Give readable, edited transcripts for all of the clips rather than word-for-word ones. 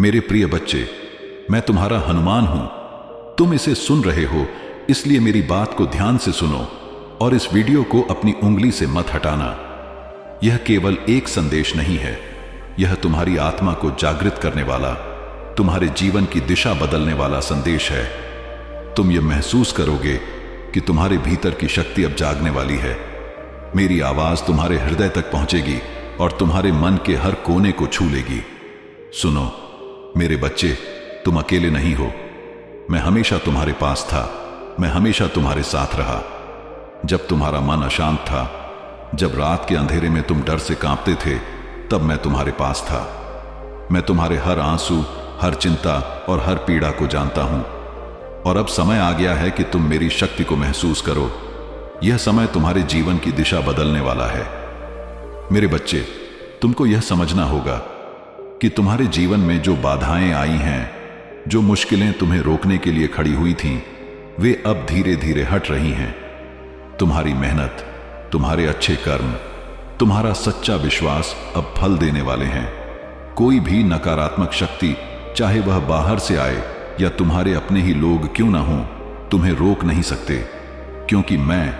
मेरे प्रिय बच्चे, मैं तुम्हारा हनुमान हूं। तुम इसे सुन रहे हो, इसलिए मेरी बात को ध्यान से सुनो और इस वीडियो को अपनी उंगली से मत हटाना। यह केवल एक संदेश नहीं है, यह तुम्हारी आत्मा को जागृत करने वाला, तुम्हारे जीवन की दिशा बदलने वाला संदेश है। तुम यह महसूस करोगे कि तुम्हारे भीतर की शक्ति अब जागने वाली है। मेरी आवाज तुम्हारे हृदय तक पहुंचेगी और तुम्हारे मन के हर कोने को छू लेगी। सुनो मेरे बच्चे, तुम अकेले नहीं हो। मैं हमेशा तुम्हारे पास था, मैं हमेशा तुम्हारे साथ रहा। जब तुम्हारा मन अशांत था, जब रात के अंधेरे में तुम डर से कांपते थे, तब मैं तुम्हारे पास था। मैं तुम्हारे हर आंसू, हर चिंता और हर पीड़ा को जानता हूं। और अब समय आ गया है कि तुम मेरी शक्ति को महसूस करो। यह समय तुम्हारे जीवन की दिशा बदलने वाला है। मेरे बच्चे, तुमको यह समझना होगा कि तुम्हारे जीवन में जो बाधाएं आई हैं, जो मुश्किलें तुम्हें रोकने के लिए खड़ी हुई थीं, वे अब धीरे धीरे हट रही हैं। तुम्हारी मेहनत, तुम्हारे अच्छे कर्म, तुम्हारा सच्चा विश्वास अब फल देने वाले हैं। कोई भी नकारात्मक शक्ति, चाहे वह बाहर से आए या तुम्हारे अपने ही लोग क्यों ना हों, तुम्हें रोक नहीं सकते, क्योंकि मैं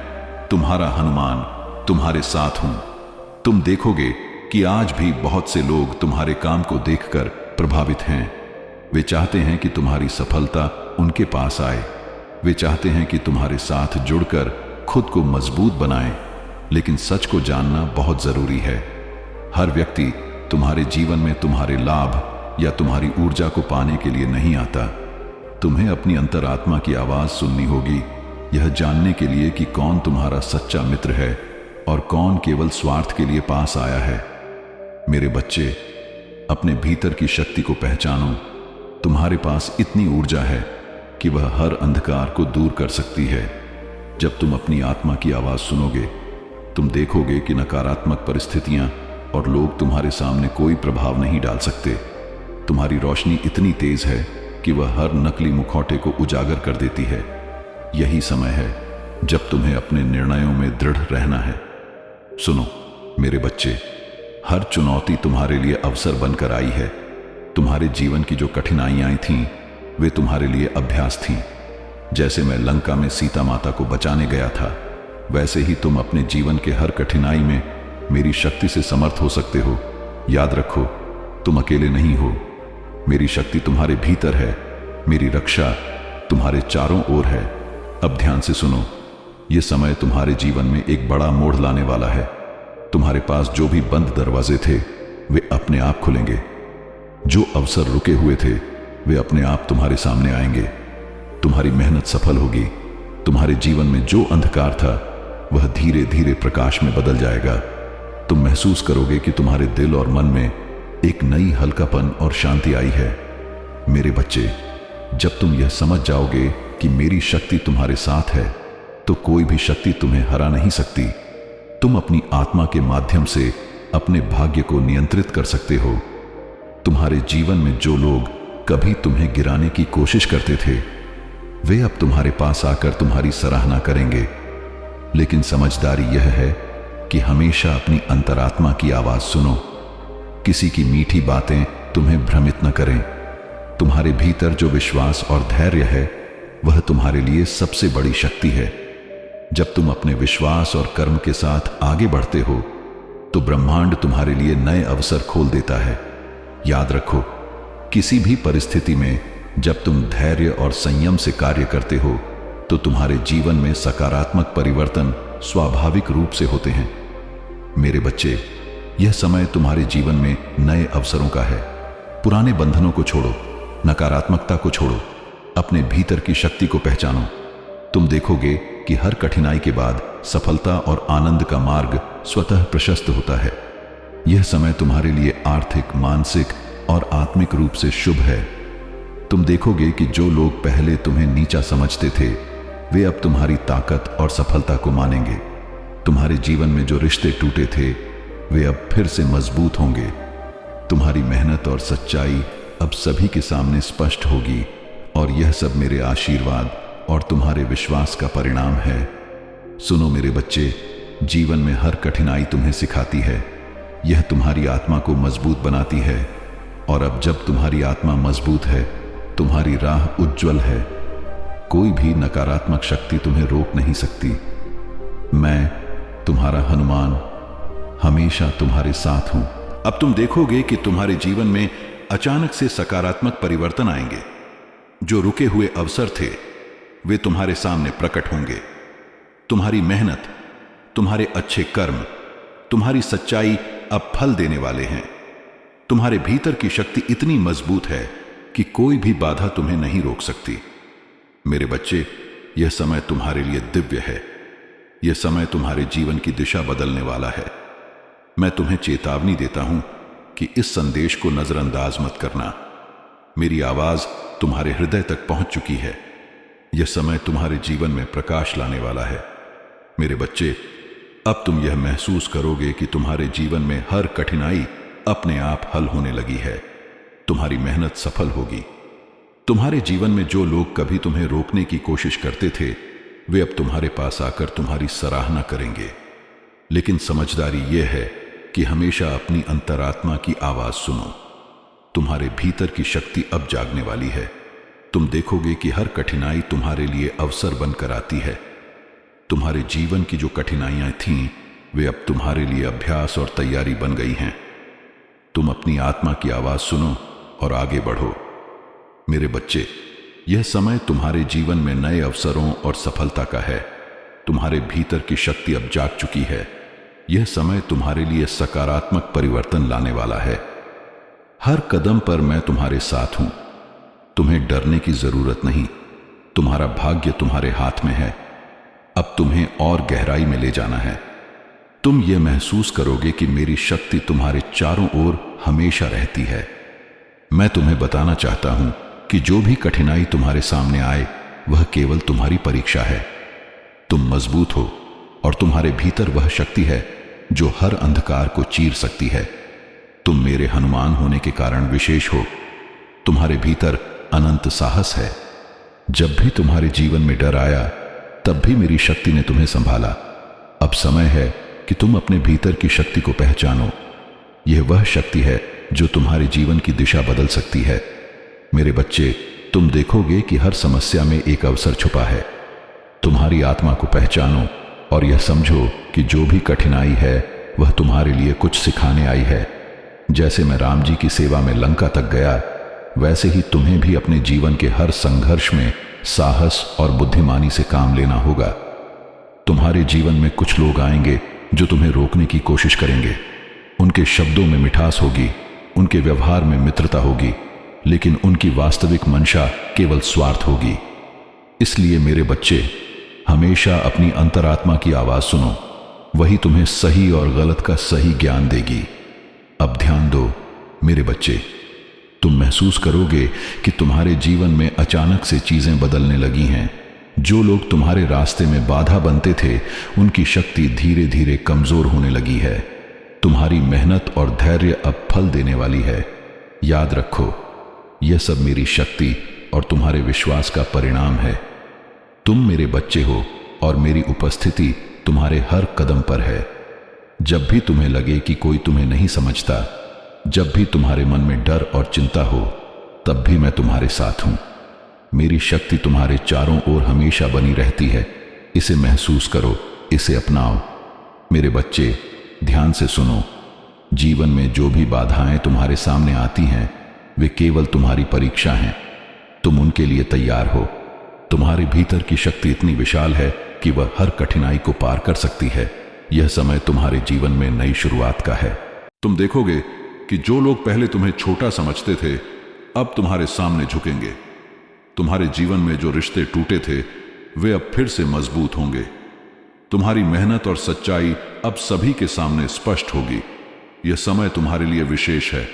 तुम्हारा हनुमान तुम्हारे साथ हूं। तुम देखोगे कि आज भी बहुत से लोग तुम्हारे काम को देखकर प्रभावित हैं। वे चाहते हैं कि तुम्हारी सफलता उनके पास आए। वे चाहते हैं कि तुम्हारे साथ जुड़कर खुद को मजबूत बनाएं। लेकिन सच को जानना बहुत जरूरी है। हर व्यक्ति तुम्हारे जीवन में तुम्हारे लाभ या तुम्हारी ऊर्जा को पाने के लिए नहीं आता। तुम्हें अपनी अंतरात्मा की आवाज सुननी होगी, यह जानने के लिए कि कौन तुम्हारा सच्चा मित्र है और कौन केवल स्वार्थ के लिए पास आया है। मेरे बच्चे, अपने भीतर की शक्ति को पहचानो। तुम्हारे पास इतनी ऊर्जा है कि वह हर अंधकार को दूर कर सकती है। जब तुम अपनी आत्मा की आवाज सुनोगे, तुम देखोगे कि नकारात्मक परिस्थितियां और लोग तुम्हारे सामने कोई प्रभाव नहीं डाल सकते। तुम्हारी रोशनी इतनी तेज है कि वह हर नकली मुखौटे को उजागर कर देती है। यही समय है जब तुम्हें अपने निर्णयों में दृढ़ रहना है। सुनो मेरे बच्चे, हर चुनौती तुम्हारे लिए अवसर बनकर आई है। तुम्हारे जीवन की जो कठिनाइयां थीं, वे तुम्हारे लिए अभ्यास थीं। जैसे मैं लंका में सीता माता को बचाने गया था, वैसे ही तुम अपने जीवन के हर कठिनाई में मेरी शक्ति से समर्थ हो सकते हो। याद रखो, तुम अकेले नहीं हो। मेरी शक्ति तुम्हारे भीतर है, मेरी रक्षा तुम्हारे चारों ओर है। अब ध्यान से सुनो, यह समय तुम्हारे जीवन में एक बड़ा मोड़ लाने वाला है। तुम्हारे पास जो भी बंद दरवाजे थे, वे अपने आप खुलेंगे। जो अवसर रुके हुए थे, वे अपने आप तुम्हारे सामने आएंगे। तुम्हारी मेहनत सफल होगी। तुम्हारे जीवन में जो अंधकार था, वह धीरे धीरे प्रकाश में बदल जाएगा। तुम महसूस करोगे कि तुम्हारे दिल और मन में एक नई हल्कापन और शांति आई है। मेरे बच्चे, जब तुम यह समझ जाओगे कि मेरी शक्ति तुम्हारे साथ है, तो कोई भी शक्ति तुम्हें हरा नहीं सकती। तुम अपनी आत्मा के माध्यम से अपने भाग्य को नियंत्रित कर सकते हो। तुम्हारे जीवन में जो लोग कभी तुम्हें गिराने की कोशिश करते थे, वे अब तुम्हारे पास आकर तुम्हारी सराहना करेंगे। लेकिन समझदारी यह है कि हमेशा अपनी अंतरात्मा की आवाज सुनो। किसी की मीठी बातें तुम्हें भ्रमित न करें। तुम्हारे भीतर जो विश्वास और धैर्य है, वह तुम्हारे लिए सबसे बड़ी शक्ति है। जब तुम अपने विश्वास और कर्म के साथ आगे बढ़ते हो, तो ब्रह्मांड तुम्हारे लिए नए अवसर खोल देता है। याद रखो, किसी भी परिस्थिति में जब तुम धैर्य और संयम से कार्य करते हो, तो तुम्हारे जीवन में सकारात्मक परिवर्तन स्वाभाविक रूप से होते हैं। मेरे बच्चे, यह समय तुम्हारे जीवन में नए अवसरों का है। पुराने बंधनों को छोड़ो, नकारात्मकता को छोड़ो, अपने भीतर की शक्ति को पहचानो। तुम देखोगे कि हर कठिनाई के बाद सफलता और आनंद का मार्ग स्वतः प्रशस्त होता है। यह समय तुम्हारे लिए आर्थिक, मानसिक और आत्मिक रूप से शुभ है। तुम देखोगे कि जो लोग पहले तुम्हें नीचा समझते थे, वे अब तुम्हारी ताकत और सफलता को मानेंगे। तुम्हारे जीवन में जो रिश्ते टूटे थे, वे अब फिर से मजबूत होंगे। तुम्हारी मेहनत और सच्चाई अब सभी के सामने स्पष्ट होगी, और यह सब मेरे आशीर्वाद और तुम्हारे विश्वास का परिणाम है। सुनो मेरे बच्चे, जीवन में हर कठिनाई तुम्हें सिखाती है। यह तुम्हारी आत्मा को मजबूत बनाती है और अब जब तुम्हारी आत्मा मजबूत है, तुम्हारी राह उज्जवल है, कोई भी नकारात्मक शक्ति तुम्हें रोक नहीं सकती। मैं तुम्हारा हनुमान हमेशा तुम्हारे साथ हूं। अब तुम देखोगे कि तुम्हारे जीवन में अचानक से सकारात्मक परिवर्तन आएंगे। जो रुके हुए अवसर थे वे तुम्हारे सामने प्रकट होंगे। तुम्हारी मेहनत, तुम्हारे अच्छे कर्म, तुम्हारी सच्चाई अब फल देने वाले हैं। तुम्हारे भीतर की शक्ति इतनी मजबूत है कि कोई भी बाधा तुम्हें नहीं रोक सकती। मेरे बच्चे, यह समय तुम्हारे लिए दिव्य है। यह समय तुम्हारे जीवन की दिशा बदलने वाला है। मैं तुम्हें चेतावनी देता हूं कि इस संदेश को नजरअंदाज मत करना। मेरी आवाज तुम्हारे हृदय तक पहुंच चुकी है। यह समय तुम्हारे जीवन में प्रकाश लाने वाला है। मेरे बच्चे, अब तुम यह महसूस करोगे कि तुम्हारे जीवन में हर कठिनाई अपने आप हल होने लगी है। तुम्हारी मेहनत सफल होगी। तुम्हारे जीवन में जो लोग कभी तुम्हें रोकने की कोशिश करते थे, वे अब तुम्हारे पास आकर तुम्हारी सराहना करेंगे। लेकिन समझदारी यह है कि हमेशा अपनी अंतरात्मा की आवाज सुनो। तुम्हारे भीतर की शक्ति अब जागने वाली है। तुम देखोगे कि हर कठिनाई तुम्हारे लिए अवसर बनकर आती है। तुम्हारे जीवन की जो कठिनाइयां थीं, वे अब तुम्हारे लिए अभ्यास और तैयारी बन गई हैं। तुम अपनी आत्मा की आवाज सुनो और आगे बढ़ो। मेरे बच्चे, यह समय तुम्हारे जीवन में नए अवसरों और सफलता का है। तुम्हारे भीतर की शक्ति अब जाग चुकी है। यह समय तुम्हारे लिए सकारात्मक परिवर्तन लाने वाला है। हर कदम पर मैं तुम्हारे साथ हूं। तुम्हें डरने की जरूरत नहीं। तुम्हारा भाग्य तुम्हारे हाथ में है। अब तुम्हें और गहराई में ले जाना है। तुम यह महसूस करोगे कि मेरी शक्ति तुम्हारे चारों ओर हमेशा रहती है। मैं तुम्हें बताना चाहता हूं कि जो भी कठिनाई तुम्हारे सामने आए, वह केवल तुम्हारी परीक्षा है। तुम मजबूत हो और तुम्हारे भीतर वह शक्ति है जो हर अंधकार को चीर सकती है। तुम मेरे हनुमान होने के कारण विशेष हो। तुम्हारे भीतर अनंत साहस है। जब भी तुम्हारे जीवन में डर आया, तब भी मेरी शक्ति ने तुम्हें संभाला। अब समय है कि तुम अपने भीतर की शक्ति को पहचानो। यह वह शक्ति है जो तुम्हारे जीवन की दिशा बदल सकती है। मेरे बच्चे, तुम देखोगे कि हर समस्या में एक अवसर छुपा है। तुम्हारी आत्मा को पहचानो और यह समझो कि जो भी कठिनाई है, वह तुम्हारे लिए कुछ सिखाने आई है। जैसे मैं राम जी की सेवा में लंका तक गया, वैसे ही तुम्हें भी अपने जीवन के हर संघर्ष में साहस और बुद्धिमानी से काम लेना होगा। तुम्हारे जीवन में कुछ लोग आएंगे जो तुम्हें रोकने की कोशिश करेंगे। उनके शब्दों में मिठास होगी, उनके व्यवहार में मित्रता होगी, लेकिन उनकी वास्तविक मंशा केवल स्वार्थ होगी। इसलिए मेरे बच्चे, हमेशा अपनी अंतरात्मा की आवाज सुनो। वही तुम्हें सही और गलत का सही ज्ञान देगी। अब ध्यान दो मेरे बच्चे, तुम महसूस करोगे कि तुम्हारे जीवन में अचानक से चीजें बदलने लगी हैं। जो लोग तुम्हारे रास्ते में बाधा बनते थे, उनकी शक्ति धीरे धीरे कमजोर होने लगी है। तुम्हारी मेहनत और धैर्य अब फल देने वाली है। याद रखो, यह सब मेरी शक्ति और तुम्हारे विश्वास का परिणाम है। तुम मेरे बच्चे हो और मेरी उपस्थिति तुम्हारे हर कदम पर है। जब भी तुम्हें लगे कि कोई तुम्हें नहीं समझता, जब भी तुम्हारे मन में डर और चिंता हो, तब भी मैं तुम्हारे साथ हूं। मेरी शक्ति तुम्हारे चारों ओर हमेशा बनी रहती है। इसे महसूस करो, इसे अपनाओ। मेरे बच्चे, ध्यान से सुनो। जीवन में जो भी बाधाएं तुम्हारे सामने आती हैं, वे केवल तुम्हारी परीक्षा हैं। तुम उनके लिए तैयार हो। तुम्हारे भीतर की शक्ति इतनी विशाल है कि वह हर कठिनाई को पार कर सकती है। यह समय तुम्हारे जीवन में नई शुरुआत का है। तुम देखोगे कि जो लोग पहले तुम्हें छोटा समझते थे, अब तुम्हारे सामने झुकेंगे। तुम्हारे जीवन में जो रिश्ते टूटे थे, वे अब फिर से मजबूत होंगे। तुम्हारी मेहनत और सच्चाई अब सभी के सामने स्पष्ट होगी। यह समय तुम्हारे लिए विशेष है।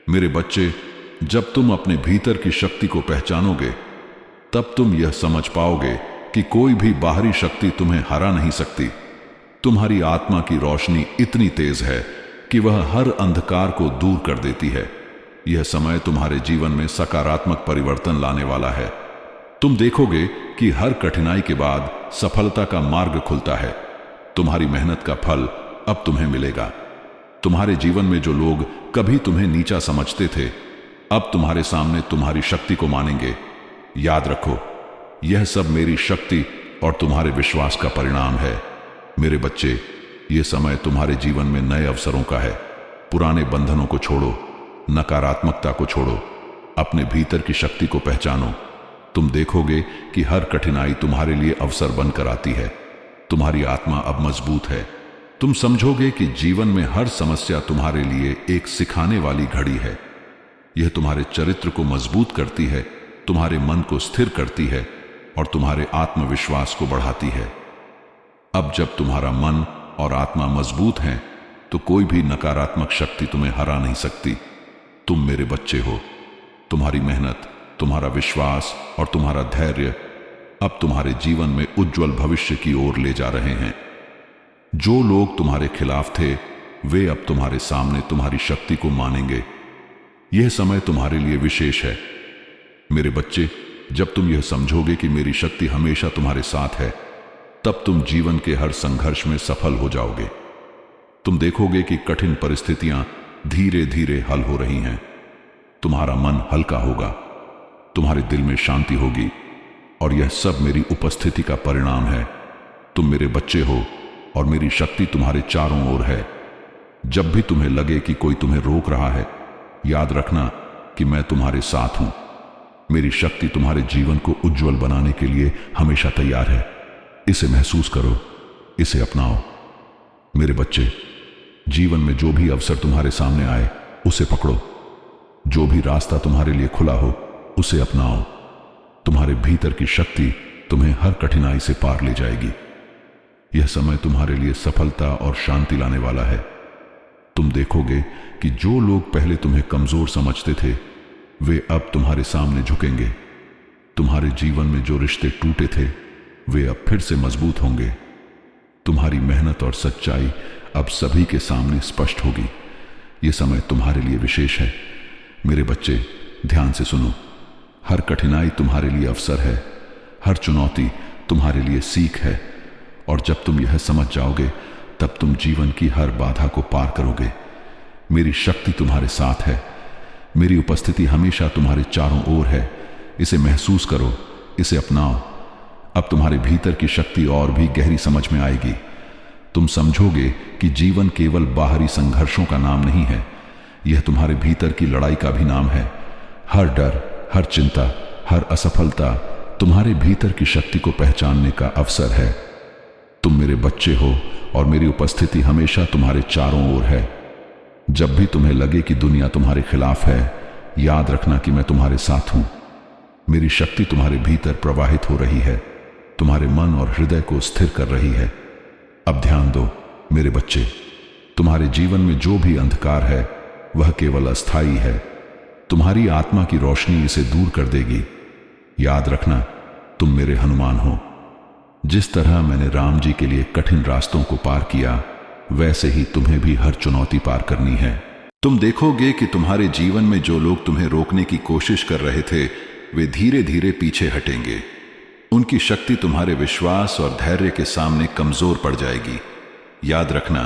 मेरे बच्चे, जब तुम अपने भीतर की शक्ति को पहचानोगे, तब तुम यह समझ पाओगे कि कोई भी बाहरी शक्ति तुम्हें हरा नहीं सकती। तुम्हारी आत्मा की रोशनी इतनी तेज है कि वह हर अंधकार को दूर कर देती है। यह समय तुम्हारे जीवन में सकारात्मक परिवर्तन लाने वाला है। तुम देखोगे कि हर कठिनाई के बाद सफलता का मार्ग खुलता है। तुम्हारी मेहनत का फल अब तुम्हें मिलेगा। तुम्हारे जीवन में जो लोग कभी तुम्हें नीचा समझते थे, अब तुम्हारे सामने तुम्हारी शक्ति को मानेंगे। याद रखो, यह सब मेरी शक्ति और तुम्हारे विश्वास का परिणाम है। मेरे बच्चे, यह समय तुम्हारे जीवन में नए अवसरों का है। पुराने बंधनों को छोड़ो, नकारात्मकता को छोड़ो, अपने भीतर की शक्ति को पहचानो। तुम देखोगे कि हर कठिनाई तुम्हारे लिए अवसर बनकर आती है। तुम्हारी आत्मा अब मजबूत है। तुम समझोगे कि जीवन में हर समस्या तुम्हारे लिए एक सिखाने वाली घड़ी है। यह तुम्हारे चरित्र को मजबूत करती है, तुम्हारे मन को स्थिर करती है और तुम्हारे आत्मविश्वास को बढ़ाती है। अब जब तुम्हारा मन और आत्मा मजबूत हैं, तो कोई भी नकारात्मक शक्ति तुम्हें हरा नहीं सकती। तुम मेरे बच्चे हो। तुम्हारी मेहनत, तुम्हारा विश्वास और तुम्हारा धैर्य अब तुम्हारे जीवन में उज्जवल भविष्य की ओर ले जा रहे हैं। जो लोग तुम्हारे खिलाफ थे, वे अब तुम्हारे सामने तुम्हारी शक्ति को मानेंगे। यह समय तुम्हारे लिए विशेष है। मेरे बच्चे, जब तुम यह समझोगे कि मेरी शक्ति हमेशा तुम्हारे साथ है, तब तुम जीवन के हर संघर्ष में सफल हो जाओगे। तुम देखोगे कि कठिन परिस्थितियां धीरे धीरे हल हो रही हैं। तुम्हारा मन हल्का होगा, तुम्हारे दिल में शांति होगी और यह सब मेरी उपस्थिति का परिणाम है। तुम मेरे बच्चे हो और मेरी शक्ति तुम्हारे चारों ओर है। जब भी तुम्हें लगे कि कोई तुम्हें रोक रहा है, याद रखना कि मैं तुम्हारे साथ हूं। मेरी शक्ति तुम्हारे जीवन को उज्जवल बनाने के लिए हमेशा तैयार है। इसे महसूस करो, इसे अपनाओ। मेरे बच्चे, जीवन में जो भी अवसर तुम्हारे सामने आए, उसे पकड़ो। जो भी रास्ता तुम्हारे लिए खुला हो, उसे अपनाओ। तुम्हारे भीतर की शक्ति तुम्हें हर कठिनाई से पार ले जाएगी। यह समय तुम्हारे लिए सफलता और शांति लाने वाला है। तुम देखोगे कि जो लोग पहले तुम्हें कमजोर समझते थे, वे अब तुम्हारे सामने झुकेंगे। तुम्हारे जीवन में जो रिश्ते टूटे थे, वे अब फिर से मजबूत होंगे। तुम्हारी मेहनत और सच्चाई अब सभी के सामने स्पष्ट होगी। यह समय तुम्हारे लिए विशेष है। मेरे बच्चे, ध्यान से सुनो। हर कठिनाई तुम्हारे लिए अवसर है, हर चुनौती तुम्हारे लिए सीख है। और जब तुम यह समझ जाओगे, तब तुम जीवन की हर बाधा को पार करोगे। मेरी शक्ति तुम्हारे साथ है। मेरी उपस्थिति हमेशा तुम्हारे चारों ओर है। इसे महसूस करो, इसे अपनाओ। अब तुम्हारे भीतर की शक्ति और भी गहरी समझ में आएगी। तुम समझोगे कि जीवन केवल बाहरी संघर्षों का नाम नहीं है, यह तुम्हारे भीतर की लड़ाई का भी नाम है। हर डर, हर चिंता, हर असफलता तुम्हारे भीतर की शक्ति को पहचानने का अवसर है। तुम मेरे बच्चे हो और मेरी उपस्थिति हमेशा तुम्हारे चारों ओर है। जब भी तुम्हें लगे कि दुनिया तुम्हारे खिलाफ है, याद रखना कि मैं तुम्हारे साथ हूं। मेरी शक्ति तुम्हारे भीतर प्रवाहित हो रही है, तुम्हारे मन और हृदय को स्थिर कर रही है। अब ध्यान दो मेरे बच्चे, तुम्हारे जीवन में जो भी अंधकार है, वह केवल अस्थाई है। तुम्हारी आत्मा की रोशनी इसे दूर कर देगी। याद रखना, तुम मेरे हनुमान हो। जिस तरह मैंने राम जी के लिए कठिन रास्तों को पार किया, वैसे ही तुम्हें भी हर चुनौती पार करनी है। तुम देखोगे कि तुम्हारे जीवन में जो लोग तुम्हें रोकने की कोशिश कर रहे थे, वे धीरे धीरे पीछे हटेंगे। उनकी शक्ति तुम्हारे विश्वास और धैर्य के सामने कमजोर पड़ जाएगी। याद रखना,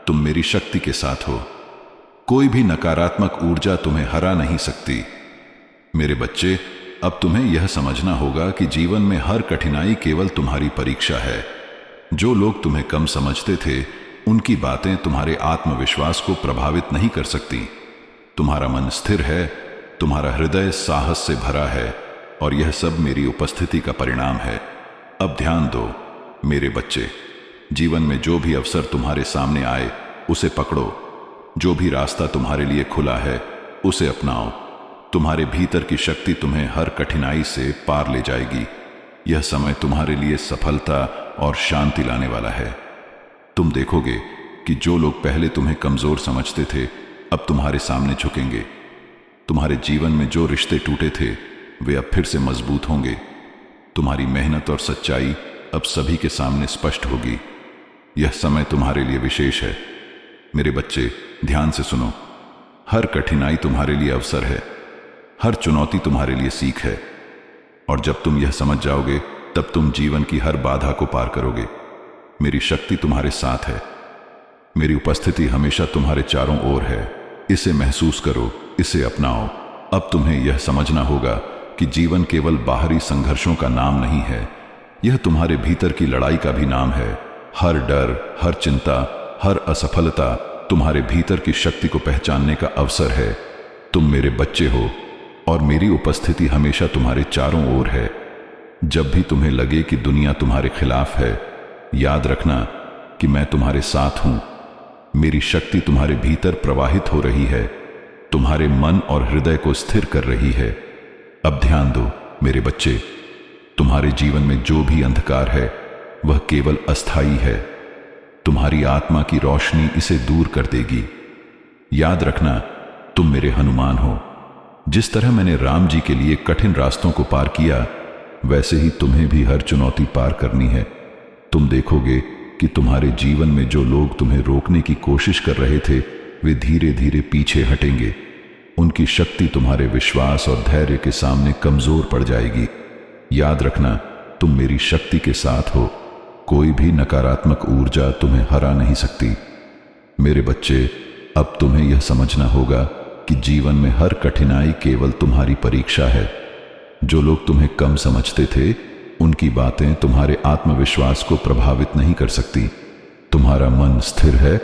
तुम मेरी शक्ति के साथ हो। कोई भी नकारात्मक ऊर्जा तुम्हें हरा नहीं सकती। मेरे बच्चे, अब तुम्हें यह समझना होगा कि जीवन में हर कठिनाई केवल तुम्हारी परीक्षा है। जो लोग तुम्हें कम समझते थे, उनकी बातें तुम्हारे आत्मविश्वास को प्रभावित नहीं कर सकती। तुम्हारा मन स्थिर है, तुम्हारा हृदय साहस से भरा है और यह सब मेरी उपस्थिति का परिणाम है। अब ध्यान दो मेरे बच्चे, जीवन में जो भी अवसर तुम्हारे सामने आए, उसे पकड़ो। जो भी रास्ता तुम्हारे लिए खुला है, उसे अपनाओ। तुम्हारे भीतर की शक्ति तुम्हें हर कठिनाई से पार ले जाएगी। यह समय तुम्हारे लिए सफलता और शांति लाने वाला है। तुम देखोगे कि जो लोग पहले तुम्हें कमजोर समझते थे, अब तुम्हारे सामने झुकेंगे। तुम्हारे जीवन में जो रिश्ते टूटे थे, वे अब फिर से मजबूत होंगे। तुम्हारी मेहनत और सच्चाई अब सभी के सामने स्पष्ट होगी। यह समय तुम्हारे लिए विशेष है। मेरे बच्चे, ध्यान से सुनो। हर कठिनाई तुम्हारे लिए अवसर है, हर चुनौती तुम्हारे लिए सीख है। और जब तुम यह समझ जाओगे, तब तुम जीवन की हर बाधा को पार करोगे। मेरी शक्ति तुम्हारे साथ है। मेरी उपस्थिति हमेशा तुम्हारे चारों ओर है। इसे महसूस करो, इसे अपनाओ। अब तुम्हें यह समझना होगा कि जीवन केवल बाहरी संघर्षों का नाम नहीं है, यह तुम्हारे भीतर की लड़ाई का भी नाम है। हर डर, हर चिंता, हर असफलता तुम्हारे भीतर की शक्ति को पहचानने का अवसर है। तुम मेरे बच्चे हो और मेरी उपस्थिति हमेशा तुम्हारे चारों ओर है। जब भी तुम्हें लगे कि दुनिया तुम्हारे खिलाफ है, याद रखना कि मैं तुम्हारे साथ हूं। मेरी शक्ति तुम्हारे भीतर प्रवाहित हो रही है, तुम्हारे मन और हृदय को स्थिर कर रही है। अब ध्यान दो मेरे बच्चे, तुम्हारे जीवन में जो भी अंधकार है वह केवल अस्थाई है। तुम्हारी आत्मा की रोशनी इसे दूर कर देगी। याद रखना, तुम मेरे हनुमान हो। जिस तरह मैंने राम जी के लिए कठिन रास्तों को पार किया, वैसे ही तुम्हें भी हर चुनौती पार करनी है। तुम देखोगे कि तुम्हारे जीवन में जो लोग तुम्हें रोकने की कोशिश कर रहे थे, वे धीरे धीरे पीछे हटेंगे। उनकी शक्ति तुम्हारे विश्वास और धैर्य के सामने कमजोर पड़ जाएगी। याद रखना, तुम मेरी शक्ति के साथ हो। कोई भी नकारात्मक ऊर्जा तुम्हें हरा नहीं सकती। मेरे बच्चे, अब तुम्हें यह समझना होगा कि जीवन में हर कठिनाई केवल तुम्हारी परीक्षा है। जो लोग तुम्हें कम समझते थे, उनकी बातें तुम्हारे आत्मविश्वास को प्रभावित नहीं कर सकती। तुम्हारा मन स्थिर है,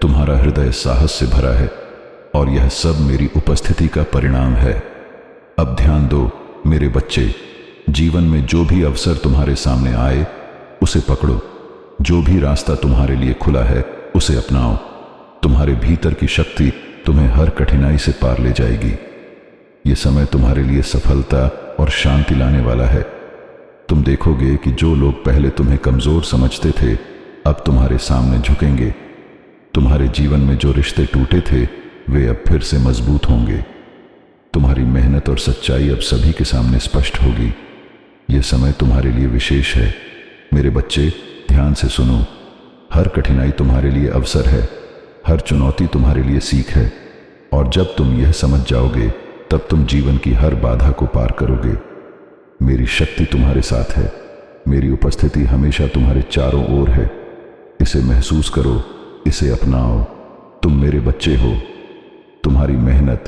तुम्हारा हृदय साहस से भरा है, और यह सब मेरी उपस्थिति का परिणाम है। अब ध्यान दो मेरे बच्चे, जीवन में जो भी अवसर तुम्हारे सामने आए, उसे पकड़ो। जो भी रास्ता तुम्हारे लिए खुला है, उसे अपनाओ। तुम्हारे भीतर की शक्ति तुम्हें हर कठिनाई से पार ले जाएगी। यह समय तुम्हारे लिए सफलता और शांति लाने वाला है। तुम देखोगे कि जो लोग पहले तुम्हें कमजोर समझते थे, अब तुम्हारे सामने झुकेंगे। तुम्हारे जीवन में जो रिश्ते टूटे थे, वे अब फिर से मजबूत होंगे। तुम्हारी मेहनत और सच्चाई अब सभी के सामने स्पष्ट होगी। यह समय तुम्हारे लिए विशेष है। मेरे बच्चे, ध्यान से सुनो। हर कठिनाई तुम्हारे लिए अवसर है, हर चुनौती तुम्हारे लिए सीख है। और जब तुम यह समझ जाओगे, तब तुम जीवन की हर बाधा को पार करोगे। मेरी शक्ति तुम्हारे साथ है। मेरी उपस्थिति हमेशा तुम्हारे चारों ओर है। इसे महसूस करो, इसे अपनाओ। तुम मेरे बच्चे हो। तुम्हारी मेहनत,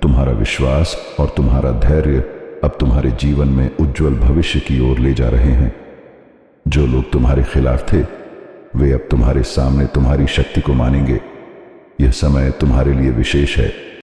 तुम्हारा विश्वास और तुम्हारा धैर्य अब तुम्हारे जीवन में उज्जवल भविष्य की ओर ले जा रहे हैं। जो लोग तुम्हारे खिलाफ थे, वे अब तुम्हारे सामने तुम्हारी शक्ति को मानेंगे। यह समय तुम्हारे लिए विशेष है।